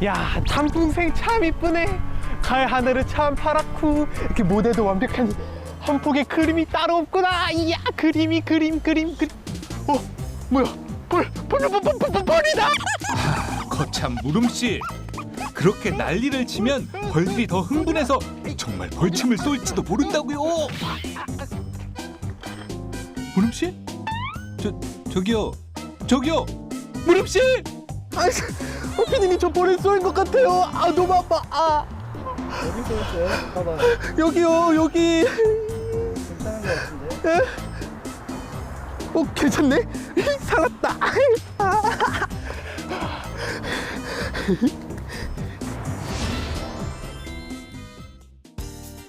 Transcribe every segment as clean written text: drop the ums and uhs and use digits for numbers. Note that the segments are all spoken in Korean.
야, 단풍색 참 이쁘네. 가을 하늘은 참 파랗고 이렇게 모델도 완벽한 한 폭의 그림이 따로 없구나. 이야, 그림. 뭐야? 벌이다. 거참 무름씨, 그렇게 난리를 치면 벌들이 더 흥분해서 정말 벌침을 쏠지도 모른다고요. 무름씨? 저기요 무름씨! 아, 피디님 저 벌에 쏘인 것 같아요. 아, 너무 아파. 아, 어디 쏘였어요? 봐봐. 여기요, 여기. 괜찮은 것 같은데? 괜찮네. 살았다.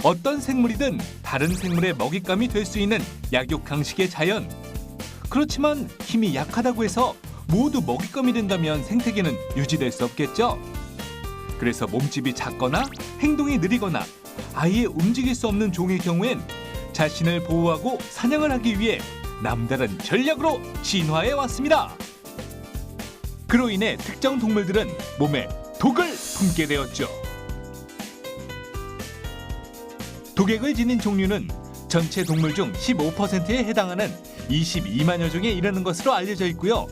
어떤 생물이든 다른 생물의 먹잇감이 될 수 있는 약육강식의 자연. 그렇지만 힘이 약하다고 해서 모두 먹잇감이 된다면 생태계는 유지될 수 없겠죠. 그래서 몸집이 작거나 행동이 느리거나 아예 움직일 수 없는 종의 경우엔 자신을 보호하고 사냥을 하기 위해 남다른 전략으로 진화해 왔습니다. 그로 인해 특정 동물들은 몸에 독을 품게 되었죠. 독액을 지닌 종류는 전체 동물 중 15%에 해당하는 22만여 종에 이르는 것으로 알려져 있고요.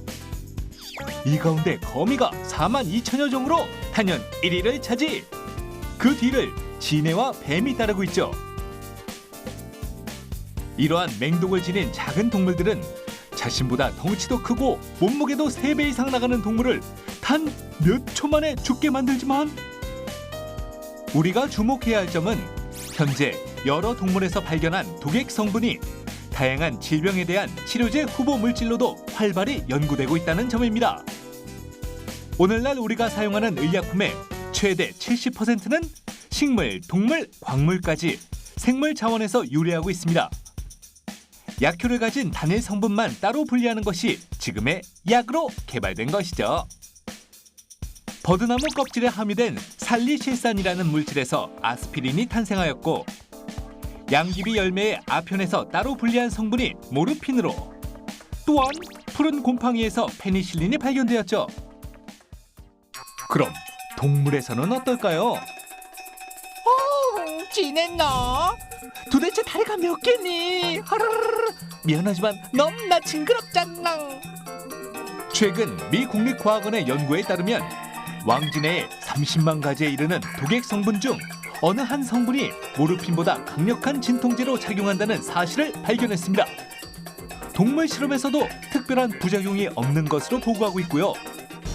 이 가운데 거미가 4만 2천여 종으로 단연 1위를 차지. 그 뒤를 진해와 뱀이 따르고 있죠. 이러한 맹독을 지닌 작은 동물들은 자신보다 덩치도 크고 몸무게도 3배 이상 나가는 동물을 단 몇 초 만에 죽게 만들지만, 우리가 주목해야 할 점은 현재 여러 동물에서 발견한 독액 성분이 다양한 질병에 대한 치료제 후보 물질로도 활발히 연구되고 있다는 점입니다. 오늘날 우리가 사용하는 의약품의 최대 70%는 식물, 동물, 광물까지 생물 자원에서 유래하고 있습니다. 약효를 가진 단일 성분만 따로 분리하는 것이 지금의 약으로 개발된 것이죠. 버드나무 껍질에 함유된 살리실산이라는 물질에서 아스피린이 탄생하였고, 양귀비 열매의 아편에서 따로 분리한 성분이 모르핀으로, 또한 푸른 곰팡이에서 페니실린이 발견되었죠. 그럼 동물에서는 어떨까요? 지냈나? 도대체 다리가 몇 개니? 하르르르. 미안하지만 너무나 징그럽잖아. 최근 미 국립과학원의 연구에 따르면 왕진해의 30만 가지에 이르는 독액 성분 중 어느 한 성분이 모르핀보다 강력한 진통제로 작용한다는 사실을 발견했습니다. 동물 실험에서도 특별한 부작용이 없는 것으로 보고하고 있고요.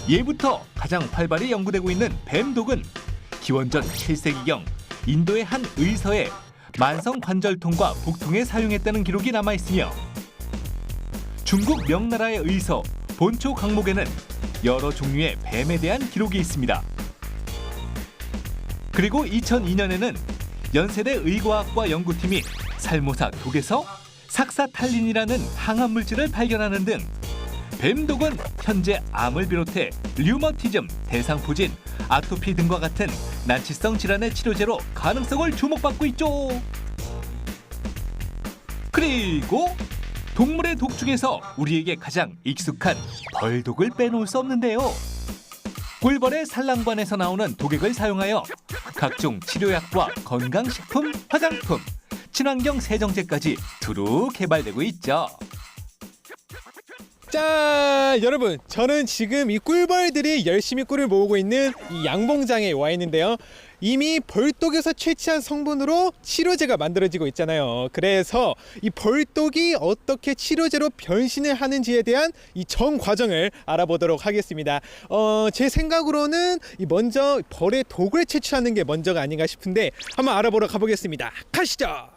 예부터 가장 활발히 연구되고 있는 뱀독은 기원전 7세기경 인도의 한 의서에 만성 관절통과 복통에 사용했다는 기록이 남아있으며, 중국 명나라의 의서 본초 강목에는 여러 종류의 뱀에 대한 기록이 있습니다. 그리고 2002년에는 연세대 의과학과 연구팀이 살모사 독에서 삭사탈린이라는 항암 물질을 발견하는 등 뱀독은 현재 암을 비롯해 류머티즘, 대상포진, 아토피 등과 같은 난치성 질환의 치료제로 가능성을 주목받고 있죠. 그리고 동물의 독 중에서 우리에게 가장 익숙한 벌독을 빼놓을 수 없는데요. 꿀벌의 산란관에서 나오는 독액을 사용하여 각종 치료약과 건강식품, 화장품, 친환경 세정제까지 두루 개발되고 있죠. 자, 여러분, 저는 지금 이 꿀벌들이 열심히 꿀을 모으고 있는 이 양봉장에 와 있는데요. 이미 벌독에서 채취한 성분으로 치료제가 만들어지고 있잖아요. 그래서 이 벌독이 어떻게 치료제로 변신을 하는지에 대한 이 전 과정을 알아보도록 하겠습니다. 제 생각으로는 먼저 벌의 독을 채취하는 게 먼저가 아닌가 싶은데 한번 알아보러 가보겠습니다. 가시죠.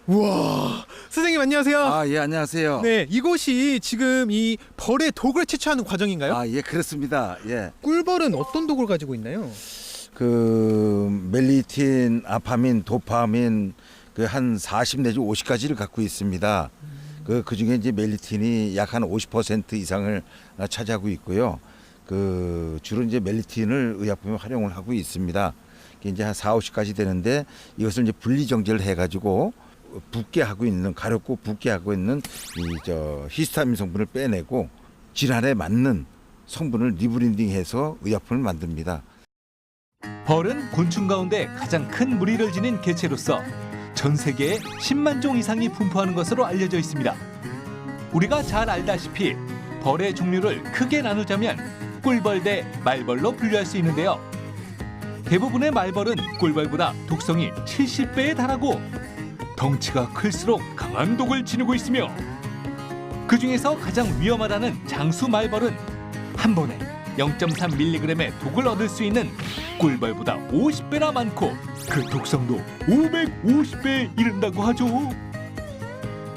우와, 선생님 안녕하세요. 아, 예, 안녕하세요. 네, 이곳이 지금 이 벌의 독을 채취하는 과정인가요? 아, 예, 그렇습니다. 예. 꿀벌은 어떤 독을 가지고 있나요? 그 멜리틴, 아파민, 도파민 그 한 40 내지 50가지를 갖고 있습니다. 그 중에 이제 멜리틴이 약 한 50% 이상을 차지하고 있고요. 그 주로 이제 멜리틴을 의약품에 활용을 하고 있습니다. 이게 이제 한 4, 50가지 되는데 이것을 이제 분리 정제를 해 가지고 붓게 하고 있는, 가렵고 붓게 하고 있는 이 히스타민 성분을 빼내고 질환에 맞는 성분을 리브랜딩해서 의약품을 만듭니다. 벌은 곤충 가운데 가장 큰 무리를 지닌 개체로서 전 세계에 10만 종 이상이 분포하는 것으로 알려져 있습니다. 우리가 잘 알다시피 벌의 종류를 크게 나누자면 꿀벌 대 말벌로 분류할 수 있는데요. 대부분의 말벌은 꿀벌보다 독성이 70배에 달하고 덩치가 클수록 강한 독을 지니고 있으며 그 중에서 가장 위험하다는 장수 말벌은 한 번에 0.3mg의 독을 얻을 수 있는 꿀벌보다 50배나 많고 그 독성도 550배에 이른다고 하죠.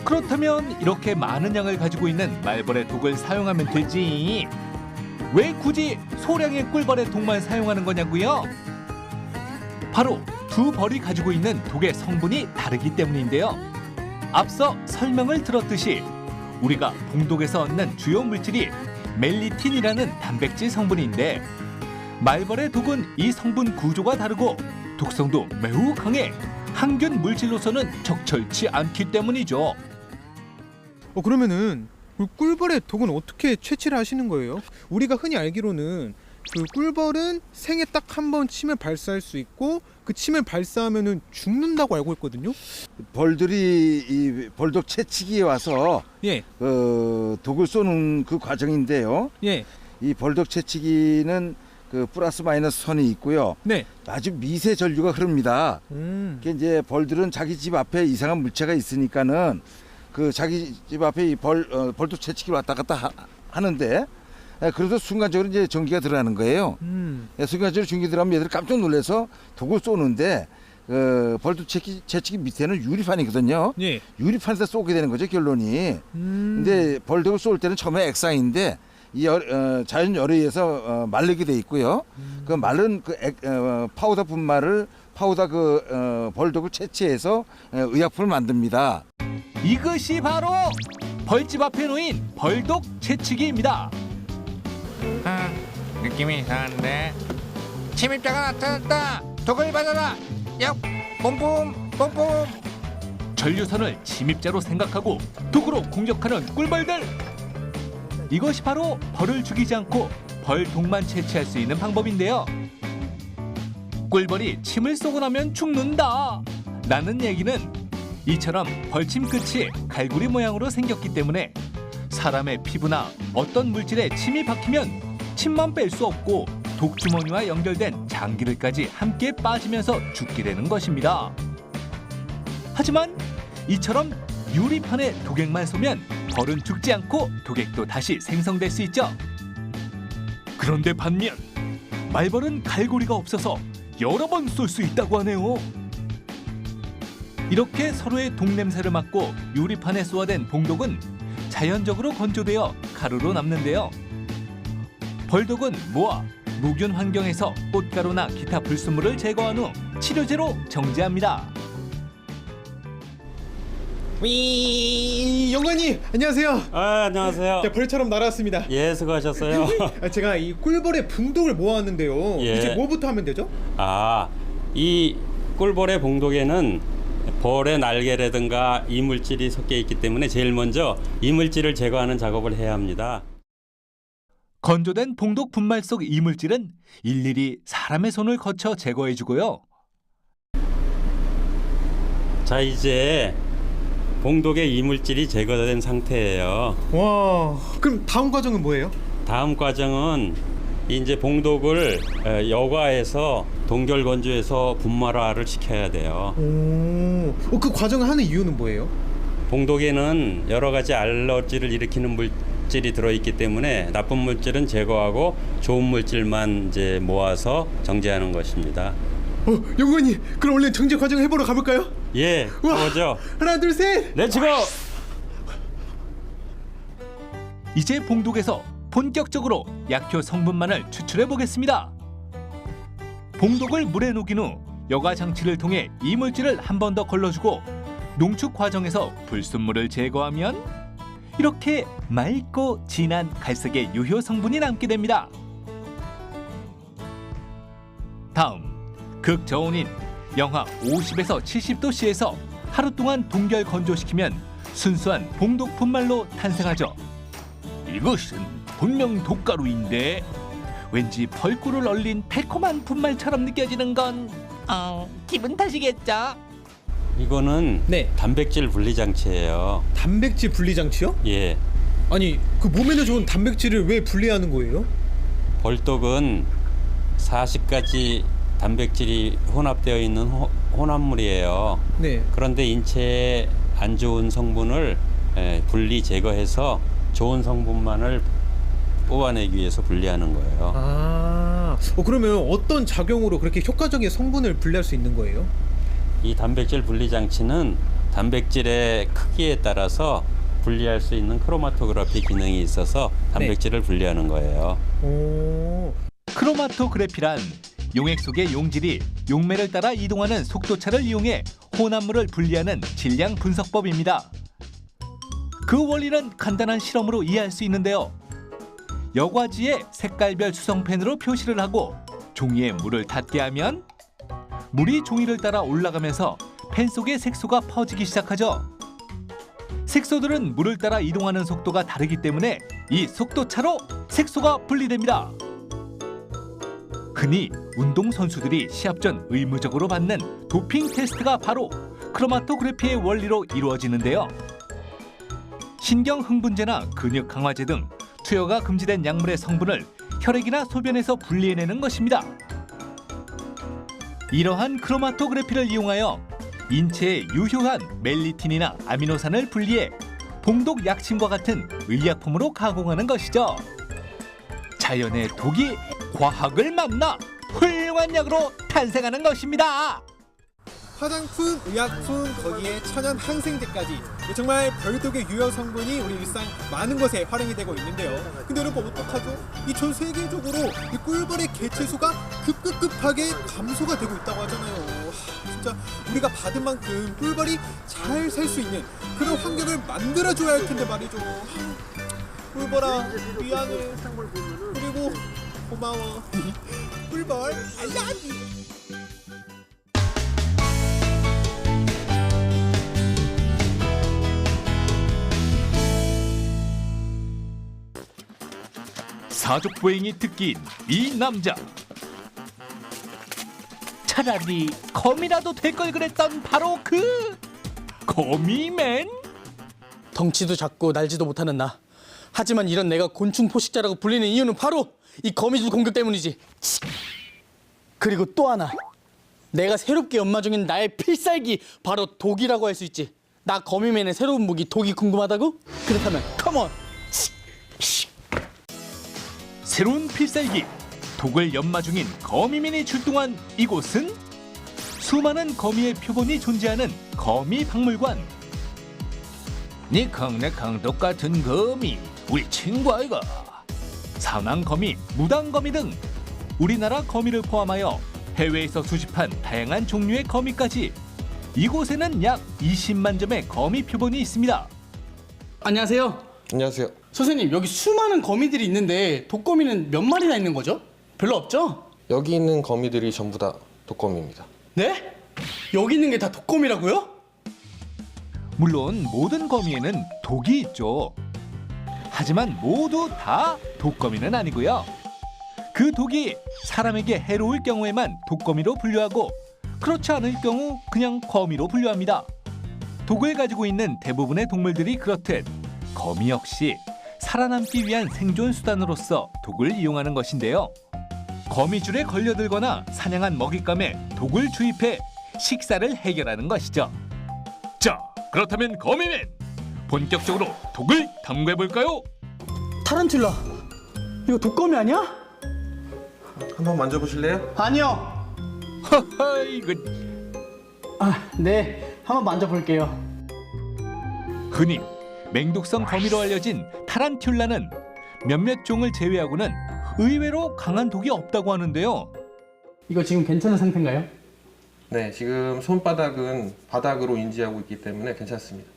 그렇다면 이렇게 많은 양을 가지고 있는 말벌의 독을 사용하면 되지 왜 굳이 소량의 꿀벌의 독만 사용하는 거냐고요? 바로 두 벌이 가지고 있는 독의 성분이 다르기 때문인데요. 앞서 설명을 들었듯이 우리가 봉독에서 얻는 주요 물질이 멜리틴이라는 단백질 성분인데 말벌의 독은 이 성분 구조가 다르고 독성도 매우 강해 항균 물질로서는 적절치 않기 때문이죠. 그러면은 그 꿀벌의 독은 어떻게 채취를 하시는 거예요? 우리가 흔히 알기로는 그 꿀벌은 생에 딱 한 번 침을 발사할 수 있고 그 침을 발사하면은 죽는다고 알고 있거든요. 벌들이 이 벌독 채취기에 와서 예, 독을 쏘는 그 과정인데요. 예, 이 벌독 채취기는 그 플러스 마이너스 선이 있고요. 네. 아주 미세 전류가 흐릅니다. 그게 이제 벌들은 자기 집 앞에 이상한 물체가 있으니까는 그 자기 집 앞에 이 벌독 채취기를 왔다 갔다 하는데 그래서 순간적으로 이제 전기가 들어가는 거예요. 순간적으로 전기 들어가면 얘들이 깜짝 놀라서 독을 쏘는데 벌독 채취기 밑에는 유리판이거든요. 예. 유리판에서 쏘게 되는 거죠, 결론이. 근데 벌독을 쏠 때는 처음에 액상인데 이 자연 열에 의해서 마르게 돼 있고요. 그 마른 파우더 분말을 벌독을 채취해서 의약품을 만듭니다. 이것이 바로 벌집 앞에 놓인 벌독 채취기입니다. 느낌이 이상한데 침입자가 나타났다. 독을 받아라. 야, 뽕뽕 뽕뽕. 전류선을 침입자로 생각하고 독으로 공격하는 꿀벌들. 이것이 바로 벌을 죽이지 않고 벌독만 채취할 수 있는 방법인데요. 꿀벌이 침을 쏘고 나면 죽는다 라는 얘기는 이처럼 벌침 끝이 갈고리 모양으로 생겼기 때문에 사람의 피부나 어떤 물질에 침이 박히면 침만 뺄 수 없고 독주머니와 연결된 장기를까지 함께 빠지면서 죽게 되는 것입니다. 하지만 이처럼 유리판에 독액만 쏘면 벌은 죽지 않고 독액도 다시 생성될 수 있죠. 그런데 반면 말벌은 갈고리가 없어서 여러 번 쏠 수 있다고 하네요. 이렇게 서로의 독 냄새를 맡고 유리판에 쏘아댄 봉독은 자연적으로 건조되어 가루로 남는데요. 벌독은 모아 무균 환경에서 꽃가루나 기타 불순물을 제거한 후 치료제로 정제합니다. 영관님 안녕하세요. 안녕하세요. 네, 벌처럼 날아왔습니다. 예, 수고하셨어요. 제가 이 꿀벌의 붕독을 모았는데요. 예. 이제 뭐부터 하면 되죠? 이 꿀벌의 봉독에는 벌의 날개라든가 이물질이 섞여 있기 때문에 제일 먼저 이물질을 제거하는 작업을 해야 합니다. 건조된 봉독 분말 속 이물질은 일일이 사람의 손을 거쳐 제거해주고요. 자, 이제 봉독의 이물질이 제거된 상태예요. 와, 그럼 다음 과정은 뭐예요? 다음 과정은 이제 봉독을 여과해서 동결 건조해서 분말화를 시켜야 돼요. 그 과정을 하는 이유는 뭐예요? 봉독에는 여러 가지 알러지를 일으키는 물질이 들어있기 때문에 나쁜 물질은 제거하고 좋은 물질만 이제 모아서 정제하는 것입니다. 영관님, 그럼 얼른 정제 과정 해보러 가볼까요? 예, 그거죠. 하나, 둘, 셋. 렛츠고! 이제 봉독에서 본격적으로 약효 성분만을 추출해 보겠습니다. 봉독을 물에 녹인 후 여과 장치를 통해 이물질을 한 번 더 걸러주고 농축 과정에서 불순물을 제거하면 이렇게 맑고 진한 갈색의 유효 성분이 남게 됩니다. 다음 극저온인 영하 50에서 70도씨에서 하루 동안 동결 건조시키면 순수한 봉독 분말로 탄생하죠. 이것은 분명 독가루인데 왠지 벌꿀을 얼린 달콤한 분말처럼 느껴지는 건 기분 탓이겠죠? 이거는 네. 단백질 분리 장치예요. 단백질 분리 장치요? 예. 아니 그 몸에는 좋은 단백질을 왜 분리하는 거예요? 벌떡은 40가지 단백질이 혼합되어 있는 혼합물이에요. 네. 그런데 인체에 안 좋은 성분을 분리 제거해서 좋은 성분만을 뽑아내기 위해서 분리하는 거예요. 그러면 어떤 작용으로 그렇게 효과적인 성분을 분리할 수 있는 거예요? 이 단백질 분리 장치는 단백질의 크기에 따라서 분리할 수 있는 크로마토그래피 기능이 있어서 단백질을 분리하는 거예요. 오. 크로마토그래피란 용액 속의 용질이 용매를 따라 이동하는 속도차를 이용해 혼합물을 분리하는 질량 분석법입니다. 그 원리는 간단한 실험으로 이해할 수 있는데요. 여과지에 색깔별 수성펜으로 표시를 하고 종이에 물을 닿게 하면 물이 종이를 따라 올라가면서 펜 속의 색소가 퍼지기 시작하죠. 색소들은 물을 따라 이동하는 속도가 다르기 때문에 이 속도차로 색소가 분리됩니다. 흔히 운동선수들이 시합 전 의무적으로 받는 도핑 테스트가 바로 크로마토그래피의 원리로 이루어지는데요. 신경 흥분제나 근육 강화제 등 투여가 금지된 약물의 성분을 혈액이나 소변에서 분리해내는 것입니다. 이러한 크로마토그래피를 이용하여 인체에 유효한 멜리틴이나 아미노산을 분리해 봉독 약침과 같은 의약품으로 가공하는 것이죠. 자연의 독이 과학을 만나 훌륭한 약으로 탄생하는 것입니다. 화장품, 의약품, 거기에 천연 항생제까지 정말 별독의 유효 성분이 우리 일상 많은 곳에 활용이 되고 있는데요. 근데 여러분 어떡하죠? 이 전 세계적으로 이 꿀벌의 개체수가 급하게 감소가 되고 있다고 하잖아요. 진짜 우리가 받은 만큼 꿀벌이 잘 살 수 있는 그런 환경을 만들어줘야 할 텐데 말이죠. 꿀벌아 미안해. 그리고 고마워. 꿀벌 I love you. 사족보행이 특기인 이 남자. 차라리 거미라도 될 걸 그랬던 바로 그 거미맨. 덩치도 작고 날지도 못하는 나. 하지만 이런 내가 곤충 포식자라고 불리는 이유는 바로 이 거미줄 공격 때문이지. 그리고 또 하나. 내가 새롭게 연마 중인 나의 필살기 바로 독이라고 할 수 있지. 나 거미맨의 새로운 무기 독이 궁금하다고? 그렇다면 컴온. 새로운 필살기 독을 연마 중인 거미맨이 출동한 이곳은 수많은 거미의 표본이 존재하는 거미 박물관. 니캉내캉 똑같은 거미 우리 친구 아이가. 상황거미, 무당거미 등 우리나라 거미를 포함하여 해외에서 수집한 다양한 종류의 거미까지 이곳에는 약 20만 점의 거미 표본이 있습니다. 안녕하세요. 안녕하세요. 선생님, 여기 수많은 거미들이 있는데 독거미는 몇 마리나 있는 거죠? 별로 없죠? 여기 있는 거미들이 전부 다 독거미입니다. 네? 여기 있는 게 다 독거미라고요? 물론 모든 거미에는 독이 있죠. 하지만 모두 다 독거미는 아니고요. 그 독이 사람에게 해로울 경우에만 독거미로 분류하고 그렇지 않을 경우 그냥 거미로 분류합니다. 독을 가지고 있는 대부분의 동물들이 그렇듯 거미 역시 살아남기 위한 생존 수단으로서 독을 이용하는 것인데요. 거미줄에 걸려들거나 사냥한 먹잇감에 독을 주입해 식사를 해결하는 것이죠. 자, 그렇다면 거미맨 본격적으로 독을 탐구해볼까요? 타란툴라, 이거 독거미 아니야? 한번 만져보실래요? 아니요. 허허, 이거 네, 한번 만져볼게요. 흔히 맹독성 거미로 알려진 타란툴라는 몇몇 종을 제외하고는 의외로 강한 독이 없다고 하는데요. 이거 지금 괜찮은 상태인가요? 네, 지금 손바닥은 바닥으로 인지하고 있기 때문에 괜찮습니다.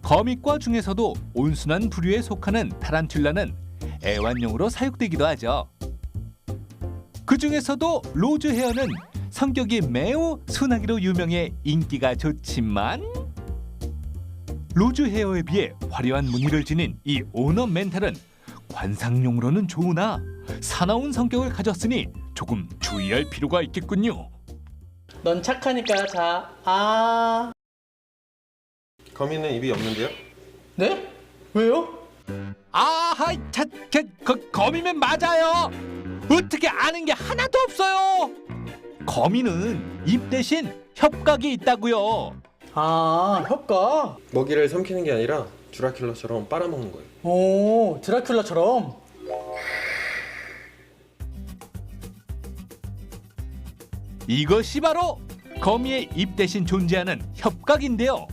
거미과 중에서도 온순한 부류에 속하는 타란툴라는 애완용으로 사육되기도 하죠. 그 중에서도 로즈 헤어는 성격이 매우 순하기로 유명해 인기가 좋지만 로즈 헤어에 비해 화려한 무늬를 지닌 이 오너멘탈은 관상용으로는 좋으나 사나운 성격을 가졌으니 조금 주의할 필요가 있겠군요. 넌 착하니까 자. 아. 거미는 입이 없는데요? 네? 왜요? 아하이, 거미맨 맞아요. 어떻게 아는 게 하나도 없어요. 거미는 입 대신 협각이 있다고요. 아, 협각. 먹이를 삼키는 게 아니라 드라큘라처럼 빨아먹는 거예요. 오, 드라큘라처럼. 이것이 바로 거미의 입 대신 존재하는 협각인데요.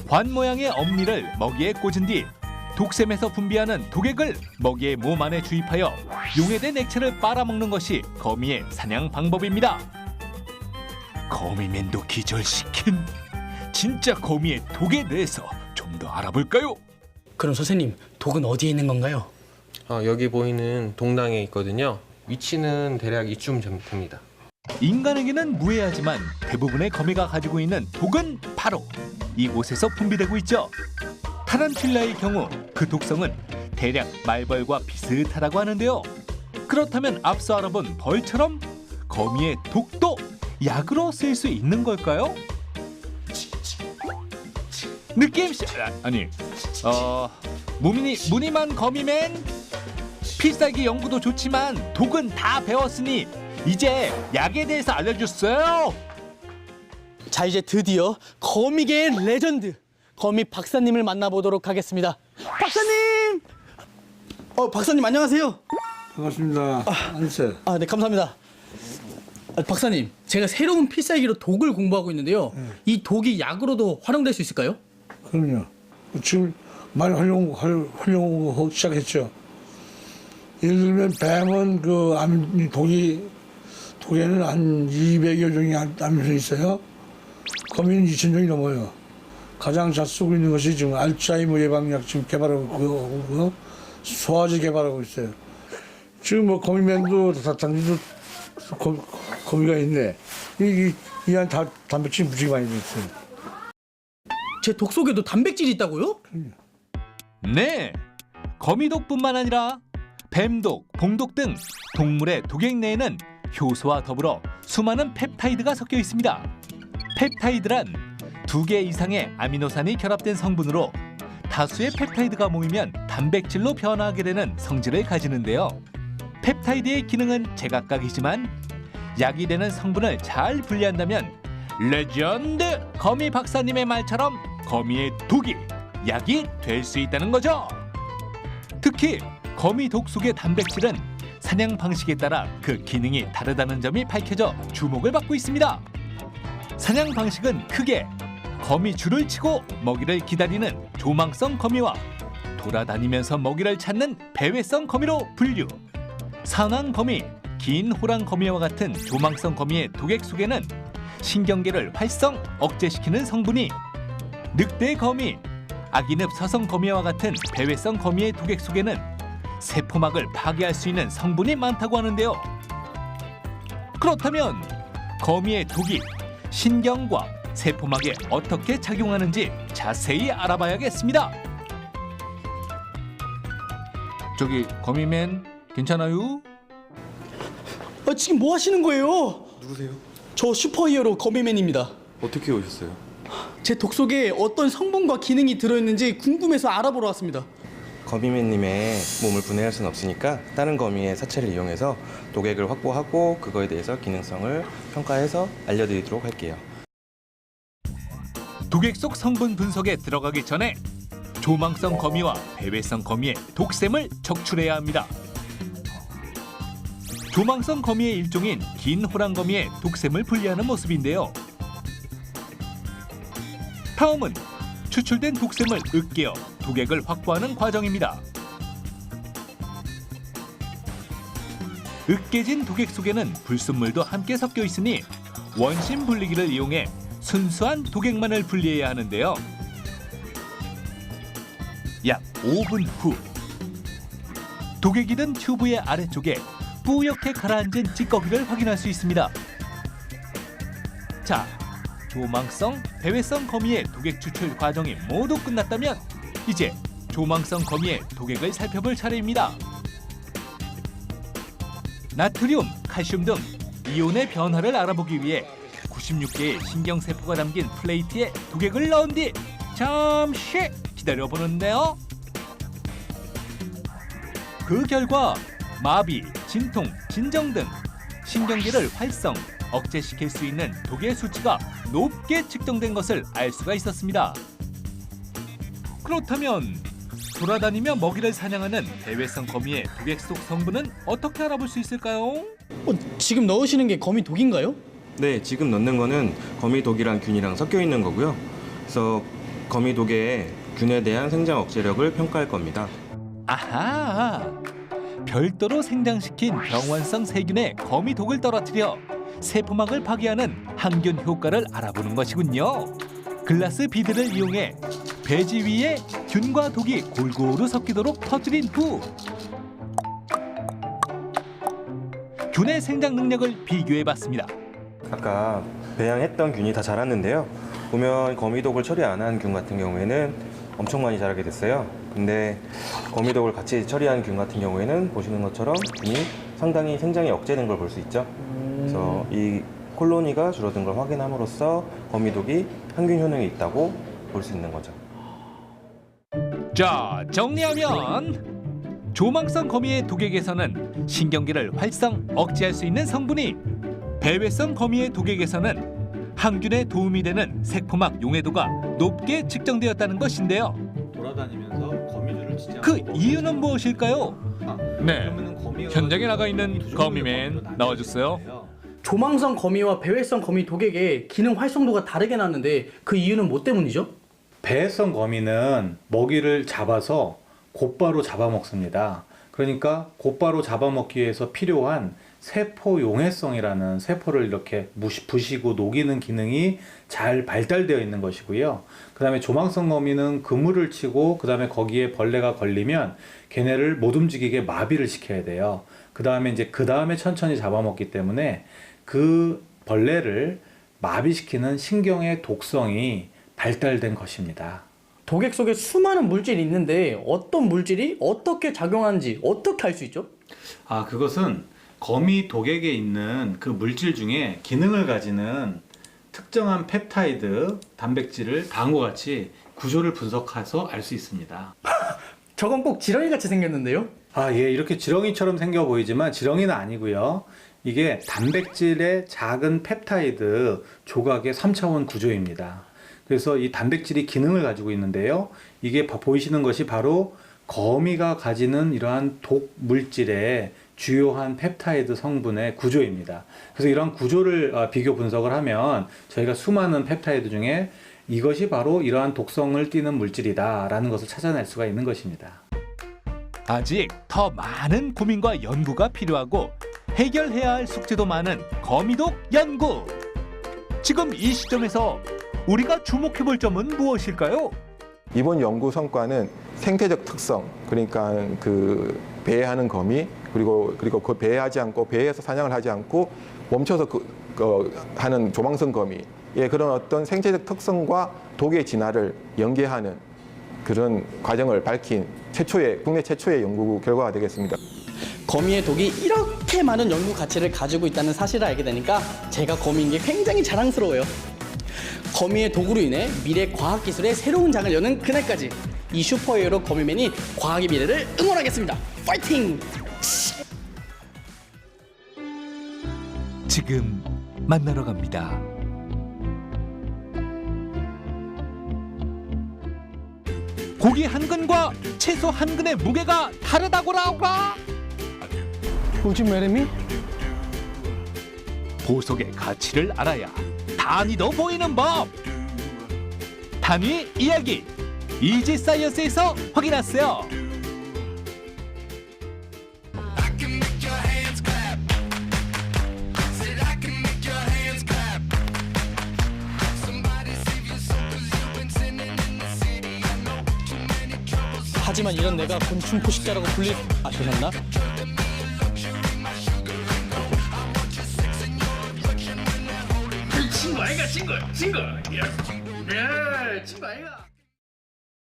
관 모양의 엄니를 먹이에 꽂은 뒤 독샘에서 분비하는 독액을 먹이의 몸 안에 주입하여 용해된 액체를 빨아먹는 것이 거미의 사냥 방법입니다. 거미맨도 기절시킨 진짜 거미의 독에 대해서 좀 더 알아볼까요? 그럼 선생님, 독은 어디에 있는 건가요? 여기 보이는 동낭에 있거든요. 위치는 대략 이쯤 됩니다. 인간에게는 무해하지만 대부분의 거미가 가지고 있는 독은 바로 이곳에서 분비되고 있죠. 타란툴라의 경우 그 독성은 대략 말벌과 비슷하다고 하는데요. 그렇다면 앞서 알아본 벌처럼 거미의 독도 약으로 쓰일 수 있는 걸까요? 무늬만 거미맨 필살기 연구도 좋지만 독은 다 배웠으니 이제 약에 대해서 알려줬어요. 자, 이제 드디어 거미계의 레전드 거미 박사님을 만나보도록 하겠습니다. 박사님! 박사님 안녕하세요. 반갑습니다. 앉으세요. 네, 감사합니다. 박사님, 제가 새로운 필살기로 독을 공부하고 있는데요. 이 독이 약으로도 활용될 수 있을까요? 그럼요. 지금 많이 활용하고 시작했죠. 예를 들면 뱀은 독에는 한 200여 종의 암균이 있어요. 거미는 2,000종이 넘어요. 가장 잘 쓰고 있는 것이 지금 알츠하이머 예방약 지금 개발하고 있고 소화제 개발하고 있어요. 지금 뭐 거미맨도 당진도 거미가 있네. 이한 단백질이 무지개 많이 들어있어요. 제 독 속에도 단백질이 있다고요? 네, 거미독뿐만 아니라 뱀독, 봉독 등 동물의 독액 내에는 효소와 더불어 수많은 펩타이드가 섞여 있습니다. 펩타이드란 2개 이상의 아미노산이 결합된 성분으로 다수의 펩타이드가 모이면 단백질로 변화하게 되는 성질을 가지는데요. 펩타이드의 기능은 제각각이지만 약이 되는 성분을 잘 분리한다면 레전드 거미 박사님의 말처럼 거미의 독이 약이 될 수 있다는 거죠. 특히 거미 독 속의 단백질은 사냥 방식에 따라 그 기능이 다르다는 점이 밝혀져 주목을 받고 있습니다. 사냥 방식은 크게 거미 줄을 치고 먹이를 기다리는 조망성 거미와 돌아다니면서 먹이를 찾는 배회성 거미로 분류. 산왕 거미, 긴 호랑 거미와 같은 조망성 거미의 독액 속에는 신경계를 활성, 억제시키는 성분이, 늑대 거미, 아기늪 서성 거미와 같은 배회성 거미의 독액 속에는 세포막을 파괴할 수 있는 성분이 많다고 하는데요. 그렇다면 거미의 독이 신경과 세포막에 어떻게 작용하는지 자세히 알아봐야겠습니다. 저기 거미맨 괜찮아요? 지금 뭐 하시는 거예요? 누구세요? 저 슈퍼히어로 거미맨입니다. 어떻게 오셨어요? 제 독 속에 어떤 성분과 기능이 들어있는지 궁금해서 알아보러 왔습니다. 거미맨님의 몸을 분해할 수는 없으니까 다른 거미의 사체를 이용해서 독액을 확보하고 그거에 대해서 기능성을 평가해서 알려드리도록 할게요. 독액 속 성분 분석에 들어가기 전에 조망성 거미와 배회성 거미의 독샘을 적출해야 합니다. 조망성 거미의 일종인 긴 호랑 거미의 독샘을 분리하는 모습인데요. 다음은 추출된 독샘을 으깨어 독액을 확보하는 과정입니다. 으깨진 독액 속에는 불순물도 함께 섞여 있으니 원심 분리기를 이용해 순수한 독액만을 분리해야 하는데요. 약 5분 후 독액이 든 튜브의 아래쪽에 뿌옇게 가라앉은 찌꺼기를 확인할 수 있습니다. 자, 조망성, 배회성 거미의 독액 추출 과정이 모두 끝났다면 이제 조망성 거미의 독액을 살펴볼 차례입니다. 나트륨, 칼슘 등 이온의 변화를 알아보기 위해 96개의 신경세포가 담긴 플레이트에 독액을 넣은 뒤 잠시 기다려보는데요. 그 결과 마비, 진통, 진정 등 신경계를 활성, 억제시킬 수 있는 독의 수치가 높게 측정된 것을 알 수가 있었습니다. 그렇다면 돌아다니며 먹이를 사냥하는 대외성 거미의 독액 속 성분은 어떻게 알아볼 수 있을까요? 지금 넣으시는 게 거미 독인가요? 네, 지금 넣는 거는 거미독이랑 균이랑 섞여 있는 거고요. 그래서 거미독의 균에 대한 생장 억제력을 평가할 겁니다. 아하! 별도로 생장시킨 병원성 세균에 거미독을 떨어뜨려 세포막을 파괴하는 항균 효과를 알아보는 것이군요. 글라스 비드를 이용해 배지 위에 균과 독이 골고루 섞이도록 퍼뜨린 후 균의 생장 능력을 비교해봤습니다. 아까 배양했던 균이 다 자랐는데요. 보면 거미독을 처리 안 한 균 같은 경우에는 엄청 많이 자라게 됐어요. 근데 거미독을 같이 처리한 균 같은 경우에는 보시는 것처럼 균이 상당히 생장이 억제된 걸 볼 수 있죠. 그래서 이 콜로니가 줄어든 걸 확인함으로써 거미독이 항균 효능이 있다고 볼 수 있는 거죠. 자, 정리하면 조망성 거미의 독액에서는 신경계를 활성, 억제할 수 있는 성분이, 배외성 거미의 독액에서는 항균에 도움이 되는 색포막 용해도가 높게 측정되었다는 것인데요. 돌아다니면서 거미줄을 치지 그 이유는 무엇일까요? 네, 현장에 나가 있는 거미맨 나와주세요. 조망성 거미와 배외성 거미 독액의 기능 활성도가 다르게 나는데 그 이유는 뭐 때문이죠? 배회성 거미는 먹이를 잡아서 곧바로 잡아먹습니다. 그러니까 곧바로 잡아먹기 위해서 필요한 세포 용해성이라는 세포를 이렇게 부시고 녹이는 기능이 잘 발달되어 있는 것이고요. 그 다음에 조망성 거미는 그물을 치고 그 다음에 거기에 벌레가 걸리면 걔네를 못 움직이게 마비를 시켜야 돼요. 그 다음에 천천히 잡아먹기 때문에 그 벌레를 마비시키는 신경의 독성이 발달된 것입니다. 독액 속에 수많은 물질이 있는데 어떤 물질이 어떻게 작용하는지 어떻게 알 수 있죠? 그것은 거미 독액에 있는 그 물질 중에 기능을 가지는 특정한 펩타이드, 단백질을 다음과 같이 구조를 분석해서 알 수 있습니다. 저건 꼭 지렁이 같이 생겼는데요? 예, 이렇게 지렁이처럼 생겨 보이지만 지렁이는 아니고요. 이게 단백질의 작은 펩타이드 조각의 3차원 구조입니다. 그래서 이 단백질이 기능을 가지고 있는데요. 이게 보이시는 것이 바로 거미가 가지는 이러한 독 물질의 주요한 펩타이드 성분의 구조입니다. 그래서 이러한 구조를 비교 분석을 하면 저희가 수많은 펩타이드 중에 이것이 바로 이러한 독성을 띠는 물질이다라는 것을 찾아낼 수가 있는 것입니다. 아직 더 많은 고민과 연구가 필요하고 해결해야 할 숙제도 많은 거미독 연구. 지금 이 시점에서 우리가 주목해볼 점은 무엇일까요? 이번 연구 성과는 생태적 특성, 그러니까 그 배회하는 거미, 그리고 그 배회하지 않고 배회해서 사냥을 하지 않고 멈춰서 하는 조망성 거미의 그런 어떤 생태적 특성과 독의 진화를 연계하는 그런 과정을 밝힌 국내 최초의 연구 결과가 되겠습니다. 거미의 독이 이렇게 많은 연구 가치를 가지고 있다는 사실을 알게 되니까 제가 거미인 게 굉장히 자랑스러워요. 거미의 독으로 인해 미래 과학기술의 새로운 장을 여는 그날까지 이 슈퍼히어로 거미맨이 과학의 미래를 응원하겠습니다. 파이팅! 지금 만나러 갑니다. 고기 한 근과 채소 한 근의 무게가 다르다고라. Would you marry me? 보석의 가치를 알아야 단위도 보이는 법. 단위 이야기 이지 사이언스에서 확인하세요. 하지만 이런 내가 곤충 포식자라고 불릴 아시셨나? 친구 아이가 친구 야 친구 아이가